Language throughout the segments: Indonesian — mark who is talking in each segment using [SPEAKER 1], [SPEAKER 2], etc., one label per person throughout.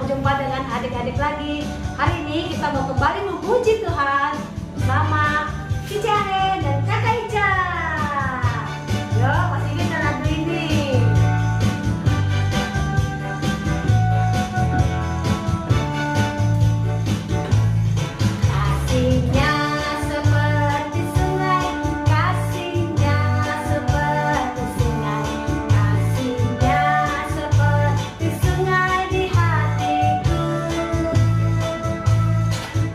[SPEAKER 1] berjumpa dengan adik-adik lagi. Hari ini kita mau kembali memuji Tuhan bersama Cici Aren dan Kakak Ica. Yo, pasti kita lagu ini. Kasihnya seperti sungai, kasihnya seperti sungai, kasihnya seperti sungai di hatiku,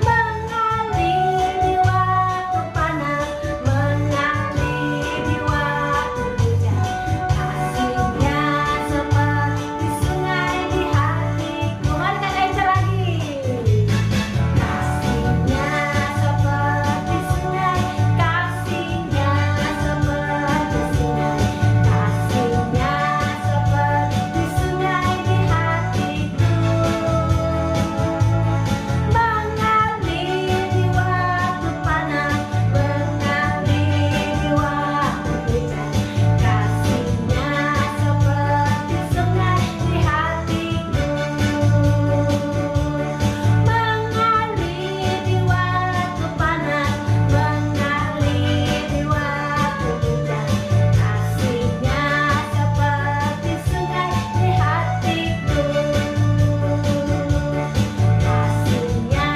[SPEAKER 1] mengalir di waktu panas, mengalir di waktu hujan. Kasihnya seperti sungai di hatiku. Mari Kakak Ica lagi. Kasihnya seperti sungai, kasihnya seperti sungai, kasihnya seperti sungai di hatiku, mengalir di waktu panas, mengalir di waktu hujan. Kasihnya seperti sungai di hatiku, mengalir di waktu panas, mengalir di waktu hujan. Kasihnya seperti sungai di hatiku, kasihnya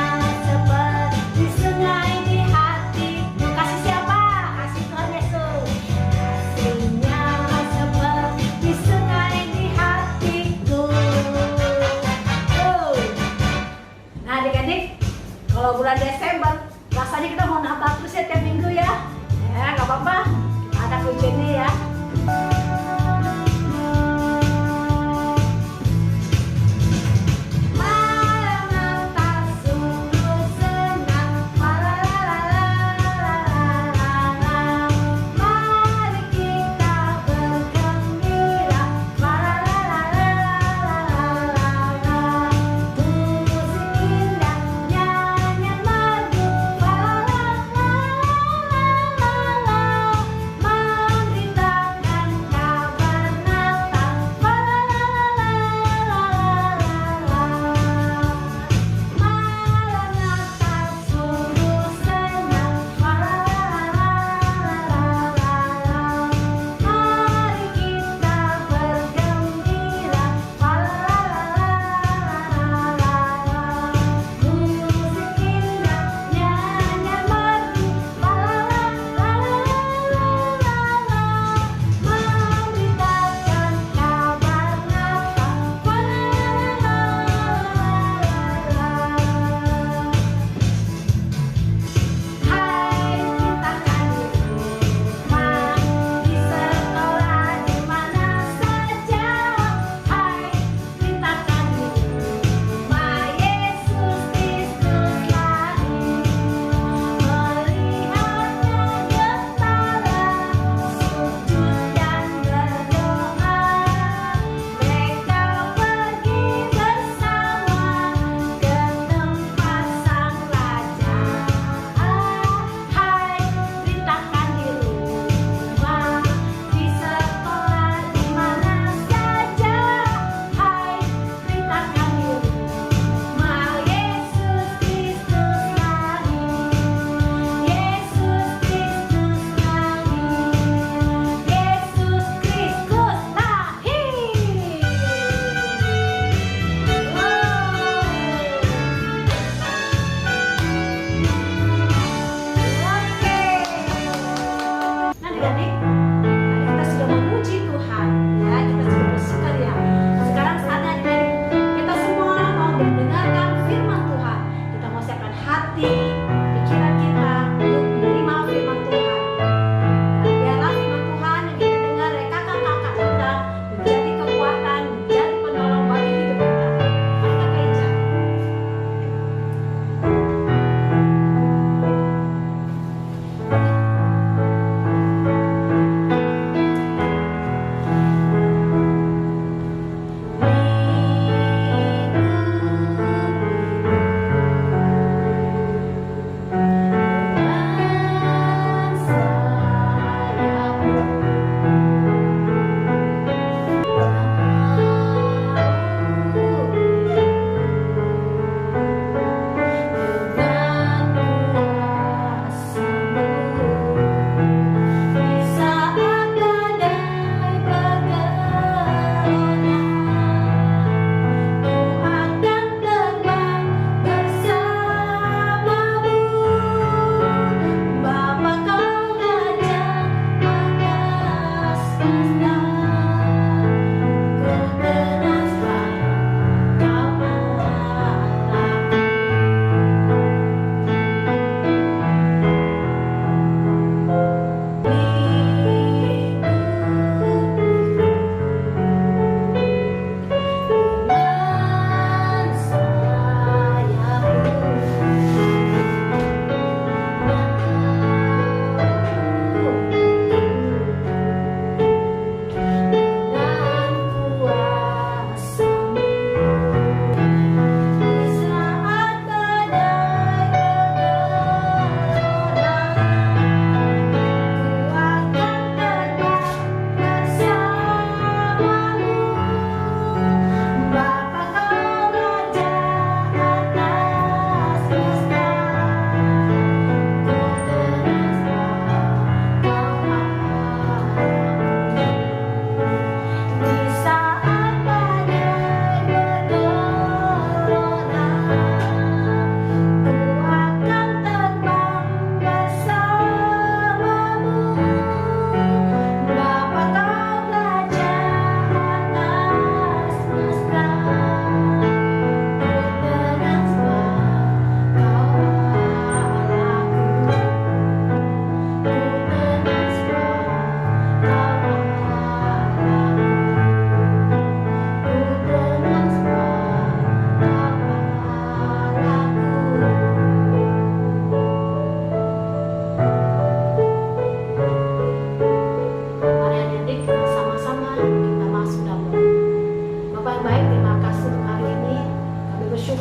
[SPEAKER 1] seperti sungai di hatiku. Kasih siapa? Kasih Tuhan Yesus. Kasihnya seperti sungai di hatiku. Oh. Nah adik-adik, kalau bulan Desember rasanya kita mau Natal terus ya tiap minggu ya. Ya nggak apa-apa, ada kuncinya ya. Malam Natal sungguh senang, la-la-la-la-la-la-la-la. Mari kita bergembira, la-la-la-la-la-la-la. Musik indah, nyanyian merdu, la-la-la-la-la-la.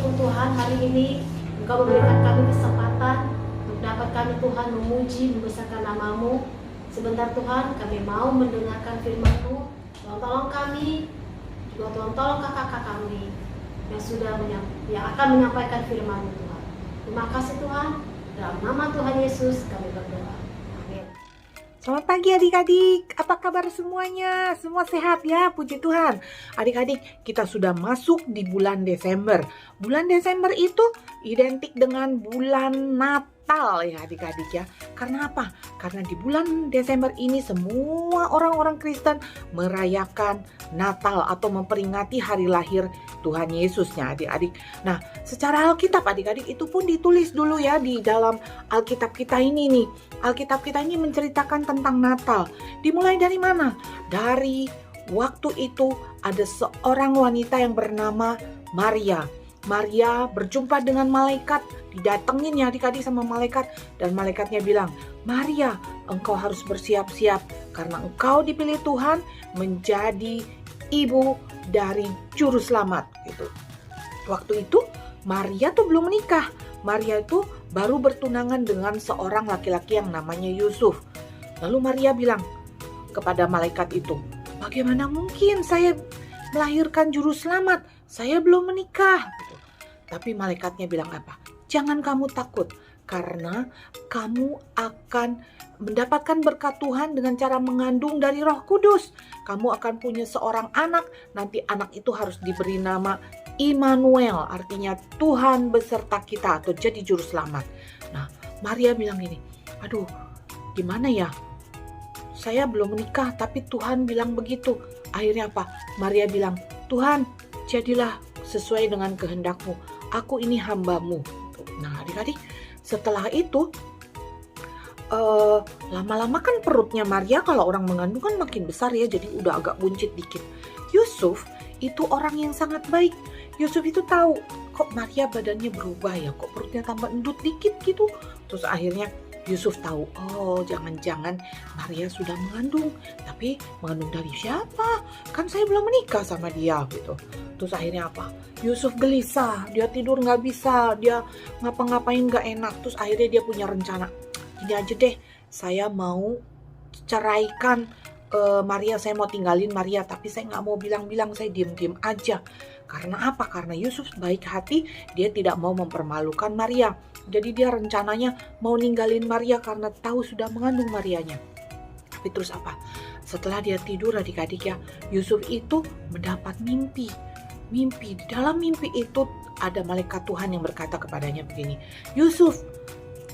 [SPEAKER 1] bersyukur Tuhan hari ini Engkau memberikan kami kesempatan untuk dapat kami Tuhan memuji, membesarkan nama-Mu. Sebentar Tuhan, kami mau mendengarkan firman-Mu. Tuhan tolong kami, juga Tuhan tolong kakak-kakak kami yang akan menyampaikan firman-Mu Tuhan. Terima kasih Tuhan, dalam nama Tuhan Yesus kami berdoa. Amin.
[SPEAKER 2] Selamat pagi adik-adik, apa kabar semuanya? Semua sehat ya, puji Tuhan. Adik-adik, kita sudah masuk di bulan Desember. Bulan Desember itu identik dengan bulan Natal ya adik-adik ya. Karena apa? Karena di bulan Desember ini semua orang-orang Kristen merayakan Natal atau memperingati hari lahir Tuhan Yesusnya adik-adik. Nah, secara Alkitab adik-adik itu pun ditulis dulu ya di dalam Alkitab kita ini nih. Alkitab kita ini menceritakan tentang Natal. Dimulai dari mana? Dari waktu itu ada seorang wanita yang bernama Maria. Maria berjumpa dengan malaikat, didatengin ya adik-adik sama malaikat, dan malaikatnya bilang, Maria, engkau harus bersiap-siap karena engkau dipilih Tuhan menjadi ibu dari juru selamat gitu. Waktu itu Maria tuh belum menikah. Maria itu baru bertunangan dengan seorang laki-laki yang namanya Yusuf. Lalu Maria bilang kepada malaikat itu, bagaimana mungkin saya melahirkan juru selamat? Saya belum menikah. Gitu. Tapi malaikatnya bilang apa? Jangan kamu takut, karena kamu akan mendapatkan berkat Tuhan dengan cara mengandung dari Roh Kudus. Kamu akan punya seorang anak, nanti anak itu harus diberi nama Immanuel, artinya Tuhan beserta kita atau jadi juru selamat. Nah, Maria bilang gini, aduh gimana ya? Saya belum menikah tapi Tuhan bilang begitu. Akhirnya apa? Maria bilang, Tuhan jadilah sesuai dengan kehendak-Mu. Aku ini hamba-Mu. Nah adik-adik, setelah itu lama-lama kan perutnya Maria kalau orang mengandung kan makin besar ya, jadi udah agak buncit dikit. Yusuf itu orang yang sangat baik. Yusuf itu tahu kok Maria badannya berubah ya, kok perutnya tambah endut dikit gitu. Terus akhirnya Yusuf tahu, oh jangan-jangan Maria sudah mengandung. Tapi mengandung dari siapa? Kan saya belum menikah sama dia gitu. Terus akhirnya apa? Yusuf gelisah, dia tidur gak bisa, dia ngapa-ngapain gak enak. Terus akhirnya dia punya rencana, gini aja deh, saya mau ceraikan Maria, saya mau tinggalin Maria, tapi saya gak mau bilang-bilang, saya diem-diem aja. Karena apa? Karena Yusuf baik hati, dia tidak mau mempermalukan Maria. Jadi dia rencananya mau ninggalin Maria karena tahu sudah mengandung Marianya. Tapi terus apa? Setelah dia tidur adik-adik ya, Yusuf itu mendapat mimpi. Di dalam mimpi itu ada malaikat Tuhan yang berkata kepadanya begini, Yusuf,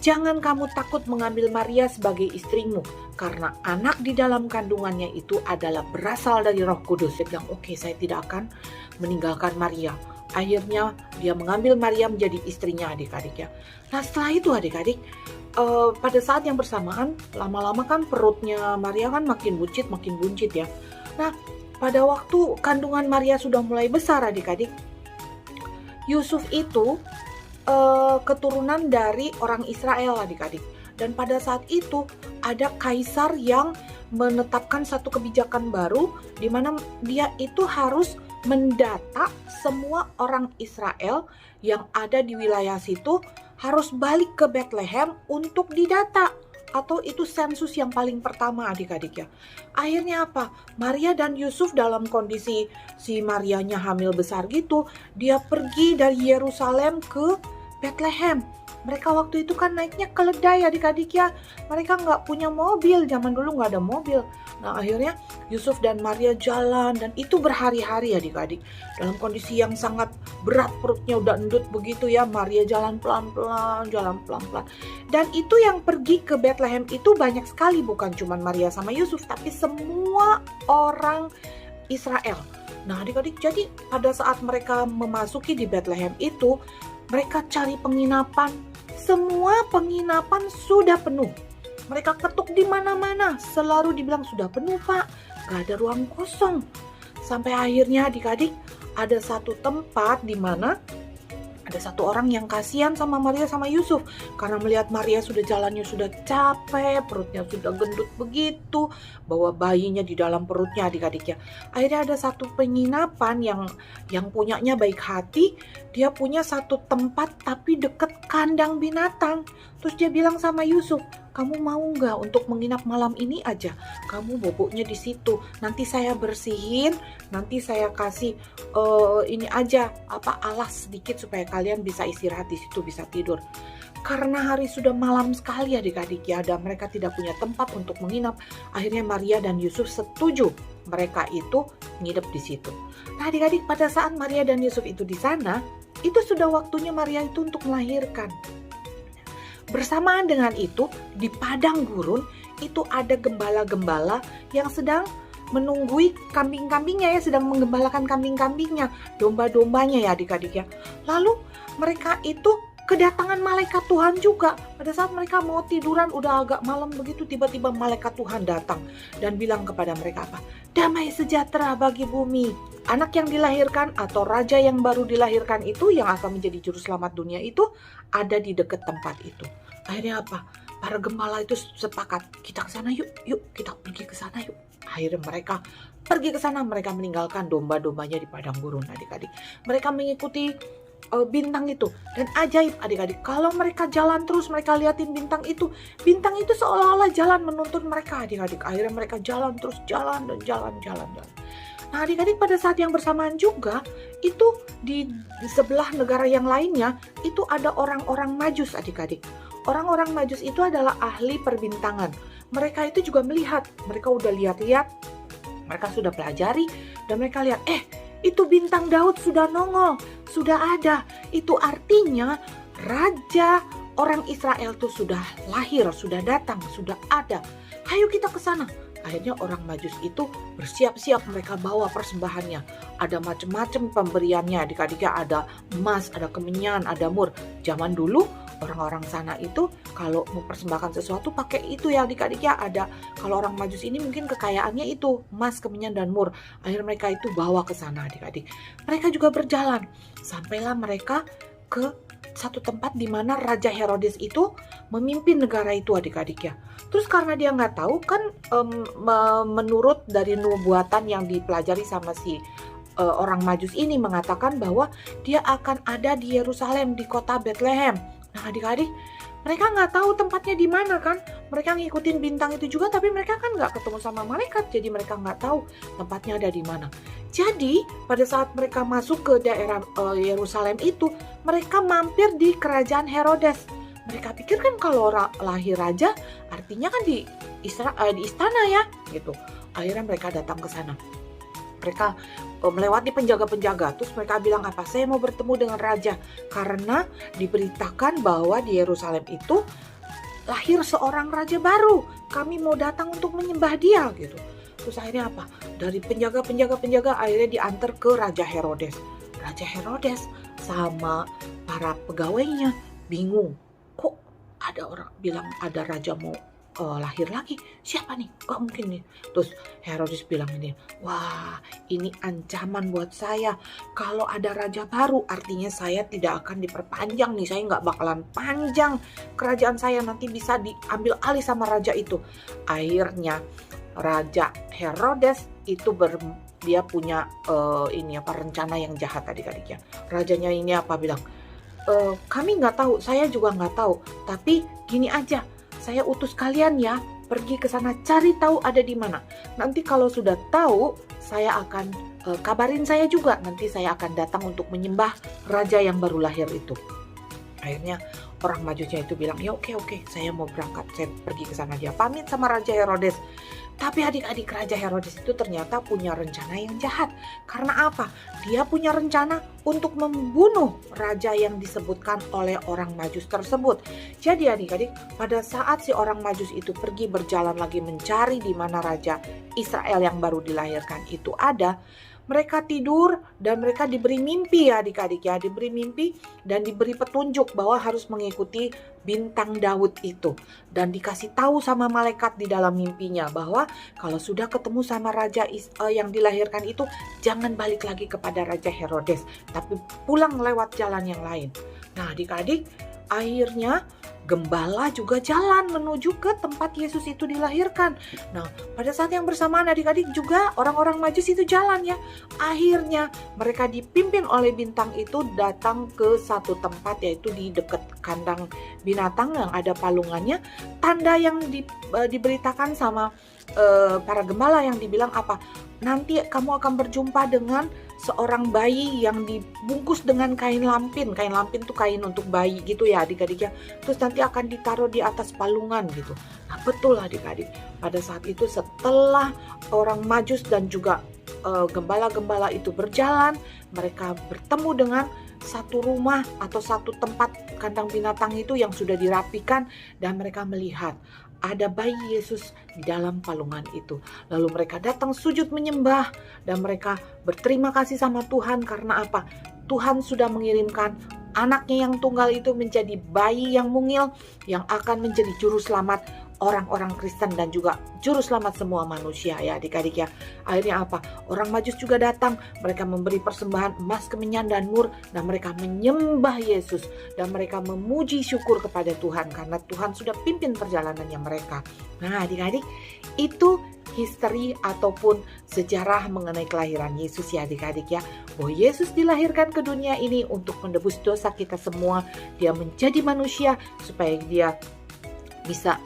[SPEAKER 2] jangan kamu takut mengambil Maria sebagai istrimu, karena anak di dalam kandungannya itu adalah berasal dari Roh Kudus. Dia bilang, oke, saya tidak akan meninggalkan Maria. Akhirnya dia mengambil Maria menjadi istrinya adik-adik ya. Nah setelah itu adik-adik, pada saat yang bersamaan, lama-lama kan perutnya Maria kan makin buncit ya. Nah pada waktu kandungan Maria sudah mulai besar adik-adik, Yusuf itu keturunan dari orang Israel adik-adik. Dan pada saat itu ada kaisar yang menetapkan satu kebijakan baru di mana dia itu harus mendata semua orang Israel yang ada di wilayah situ, harus balik ke Bethlehem untuk didata. Atau itu sensus yang paling pertama adik-adik ya. Akhirnya apa? Maria dan Yusuf dalam kondisi si Marianya hamil besar gitu, dia pergi dari Yerusalem ke Bethlehem. Mereka waktu itu kan naiknya keledai adik-adik ya. Mereka nggak punya mobil, zaman dulu nggak ada mobil. Nah akhirnya Yusuf dan Maria jalan, dan itu berhari-hari adik-adik. Dalam kondisi yang sangat berat, perutnya udah endut begitu ya. Maria jalan pelan-pelan. Dan itu yang pergi ke Bethlehem itu banyak sekali, bukan cuma Maria sama Yusuf, tapi semua orang Israel. Nah adik-adik, jadi pada saat mereka memasuki di Bethlehem itu, mereka cari penginapan. Semua penginapan sudah penuh. Mereka ketuk di mana-mana, selalu dibilang sudah penuh Pak, gak ada ruang kosong. Sampai akhirnya adik-adik ada satu tempat di mana Ada satu orang yang kasihan sama Maria sama Yusuf karena melihat Maria sudah jalannya sudah capek, perutnya sudah gendut begitu, bawa bayinya di dalam perutnya adik-adiknya. Akhirnya ada satu penginapan yang punyanya baik hati, dia punya satu tempat tapi deket kandang binatang. Terus dia bilang sama Yusuf, kamu mau nggak untuk menginap malam ini aja? Kamu boboknya di situ. Nanti saya bersihin, nanti saya kasih ini aja alas sedikit supaya kalian bisa istirahat di situ, bisa tidur. Karena hari sudah malam sekali adik-adik ya, dan mereka tidak punya tempat untuk menginap. Akhirnya Maria dan Yusuf setuju mereka itu nginep di situ. Nah adik-adik, pada saat Maria dan Yusuf itu di sana, itu sudah waktunya Maria itu untuk melahirkan. Bersamaan dengan itu, di padang gurun itu ada gembala-gembala yang sedang menunggui kambing-kambingnya ya, sedang menggembalakan kambing-kambingnya, domba-dombanya ya adik-adik ya. Lalu mereka itu kedatangan malaikat Tuhan juga. Pada saat mereka mau tiduran, udah agak malam begitu, tiba-tiba malaikat Tuhan datang dan bilang kepada mereka apa? Damai sejahtera bagi bumi. Anak yang dilahirkan atau raja yang baru dilahirkan itu, yang akan menjadi juru selamat dunia itu, ada di dekat tempat itu. Akhirnya apa? Para gembala itu sepakat, kita ke sana yuk, kita pergi ke sana yuk. Akhirnya mereka pergi ke sana, mereka meninggalkan domba-dombanya di padang gurun adik-adik. Mereka mengikuti bintang itu, dan ajaib adik-adik, kalau mereka jalan terus, mereka liatin bintang itu seolah-olah jalan menuntun mereka adik-adik. Akhirnya mereka jalan terus, jalan. Nah adik-adik, pada saat yang bersamaan juga itu di sebelah negara yang lainnya itu ada orang-orang Majus adik-adik. Orang-orang Majus itu adalah ahli perbintangan. Mereka itu juga melihat, mereka udah lihat-lihat, mereka sudah pelajari, dan mereka lihat, itu bintang Daud sudah nongol, sudah ada. Itu artinya raja orang Israel itu sudah lahir, sudah datang, sudah ada. Ayo kita ke sana. Akhirnya orang Majus itu bersiap-siap, mereka bawa persembahannya. Ada macam-macam pemberiannya adik-adiknya, ada emas, ada kemenyan, ada mur. Zaman dulu orang-orang sana itu kalau mempersembahkan sesuatu pakai itu ya adik-adiknya. Ada, kalau orang Majus ini mungkin kekayaannya itu emas, kemenyan, dan mur. Akhirnya mereka itu bawa ke sana adik-adik. Mereka juga berjalan, sampailah mereka ke satu tempat di mana Raja Herodes itu memimpin negara itu adik-adik ya. Terus karena dia nggak tahu kan, menurut dari nubuatan yang dipelajari sama si orang Majus ini mengatakan bahwa dia akan ada di Yerusalem, di kota Bethlehem. Nah adik-adik, mereka nggak tahu tempatnya di mana kan. Mereka ngikutin bintang itu juga, tapi mereka kan nggak ketemu sama malaikat, jadi mereka nggak tahu tempatnya ada di mana. Jadi pada saat mereka masuk ke daerah Yerusalem itu, mereka mampir di kerajaan Herodes. Mereka pikir kan kalau lahir raja artinya kan di istana ya gitu. Akhirnya mereka datang ke sana. Mereka melewati penjaga-penjaga, terus mereka bilang apa? Saya mau bertemu dengan raja, karena diberitakan bahwa di Yerusalem itu lahir seorang raja baru. Kami mau datang untuk menyembah dia gitu. Terus akhirnya apa? Dari penjaga-penjaga akhirnya diantar ke Raja Herodes. Raja Herodes sama para pegawainya bingung. Kok ada orang bilang ada raja mau lahir lagi? Siapa nih? Gak mungkin nih. Terus Herodes bilang ini, wah ini ancaman buat saya. Kalau ada raja baru artinya saya tidak akan diperpanjang nih. Saya gak bakalan panjang. Kerajaan saya nanti bisa diambil alih sama raja itu. Akhirnya Raja Herodes itu dia punya rencana yang jahat adik-adiknya. Rajanya ini apa bilang? Kami nggak tahu, saya juga nggak tahu. Tapi gini aja, saya utus kalian ya, pergi ke sana cari tahu ada di mana. Nanti kalau sudah tahu, saya akan kabarin saya juga. Nanti saya akan datang untuk menyembah raja yang baru lahir itu. Akhirnya orang Majusnya itu bilang, ya oke, saya mau berangkat, saya pergi ke sana. Dia pamit sama Raja Herodes. Tapi adik-adik, Raja Herodes itu ternyata punya rencana yang jahat. Karena apa? Dia punya rencana untuk membunuh raja yang disebutkan oleh orang Majus tersebut. Jadi adik-adik, pada saat si orang Majus itu pergi berjalan lagi mencari di mana raja Israel yang baru dilahirkan itu ada, mereka tidur dan mereka diberi mimpi ya adik-adik ya, diberi mimpi dan diberi petunjuk bahwa harus mengikuti bintang Daud itu. Dan dikasih tahu sama malaikat di dalam mimpinya bahwa kalau sudah ketemu sama raja yang dilahirkan itu, jangan balik lagi kepada Raja Herodes, tapi pulang lewat jalan yang lain. Nah adik-adik, akhirnya gembala juga jalan menuju ke tempat Yesus itu dilahirkan. Nah, pada saat yang bersamaan adik-adik juga orang-orang Majus itu jalan ya. Akhirnya mereka dipimpin oleh bintang itu datang ke satu tempat, yaitu di dekat kandang binatang yang ada palungannya. Tanda yang diberitakan sama para gembala yang dibilang apa? Nanti kamu akan berjumpa dengan seorang bayi yang dibungkus dengan kain lampin. Kain lampin tuh kain untuk bayi gitu ya adik-adik ya. Terus nanti akan ditaruh di atas palungan gitu. Nah betul adik-adik, pada saat itu setelah orang Majus dan juga gembala-gembala itu berjalan, mereka bertemu dengan satu rumah atau satu tempat kandang binatang itu yang sudah dirapikan, dan mereka melihat ada bayi Yesus di dalam palungan itu. Lalu mereka datang sujud menyembah dan mereka berterima kasih sama Tuhan karena apa? Tuhan sudah mengirimkan anaknya yang tunggal itu menjadi bayi yang mungil yang akan menjadi juru selamat orang-orang Kristen dan juga juru selamat semua manusia ya adik-adik ya. Akhirnya apa? Orang Majus juga datang, mereka memberi persembahan emas, kemenyan dan mur, dan mereka menyembah Yesus dan mereka memuji syukur kepada Tuhan karena Tuhan sudah pimpin perjalanannya mereka. Nah adik-adik, itu history ataupun sejarah mengenai kelahiran Yesus ya adik-adik ya. Bahwa Yesus dilahirkan ke dunia ini untuk menebus dosa kita semua. Dia menjadi manusia supaya dia bisa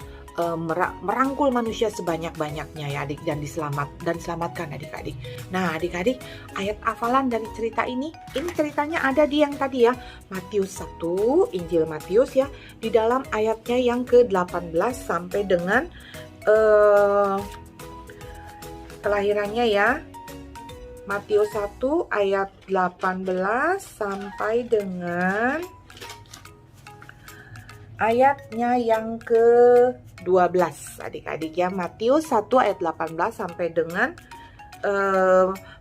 [SPEAKER 2] merangkul manusia sebanyak-banyaknya ya adik, dan diselamatkan adik-adik. Nah adik-adik, ayat hafalan dari cerita ini ceritanya ada di yang tadi ya, Matius 1, Injil Matius ya, di dalam ayatnya yang ke-18 sampai dengan kelahirannya ya. Matius 1 ayat 18 sampai dengan ayatnya yang ke-12 adik-adik ya. Matius 1 ayat 18 sampai dengan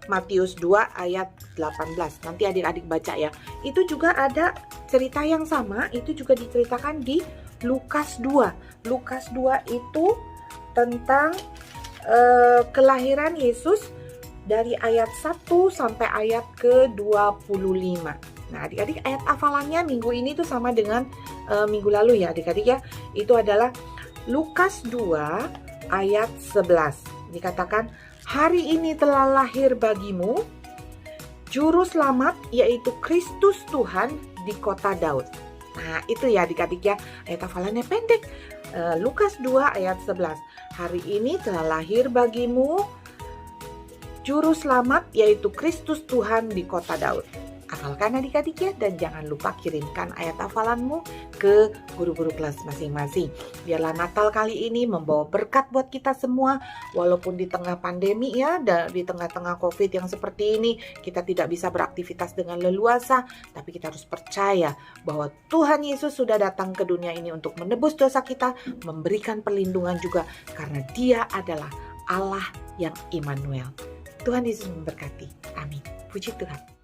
[SPEAKER 2] Matius 2 ayat 18. Nanti adik-adik baca ya. Itu juga ada cerita yang sama, itu juga diceritakan di Lukas 2. Lukas 2 itu tentang kelahiran Yesus dari ayat 1 sampai ayat ke-25. Nah adik-adik, ayat hafalannya minggu ini tuh sama dengan minggu lalu ya adik-adik ya. Itu adalah Lukas 2 ayat 11. Dikatakan, hari ini telah lahir bagimu juru selamat, yaitu Kristus Tuhan di kota Daud. Nah itu ya adik-adik ya, ayat hafalannya pendek. Lukas 2 ayat 11. Hari ini telah lahir bagimu juru selamat, yaitu Kristus Tuhan di kota Daud. Hafalkan adik-adik ya, dan jangan lupa kirimkan ayat hafalanmu ke guru-guru kelas masing-masing. Biarlah Natal kali ini membawa berkat buat kita semua, walaupun di tengah pandemi ya, dan di tengah-tengah COVID yang seperti ini, kita tidak bisa beraktivitas dengan leluasa, tapi kita harus percaya bahwa Tuhan Yesus sudah datang ke dunia ini untuk menebus dosa kita, memberikan perlindungan juga, karena Dia adalah Allah yang Immanuel. Tuhan Yesus memberkati. Amin. Puji Tuhan.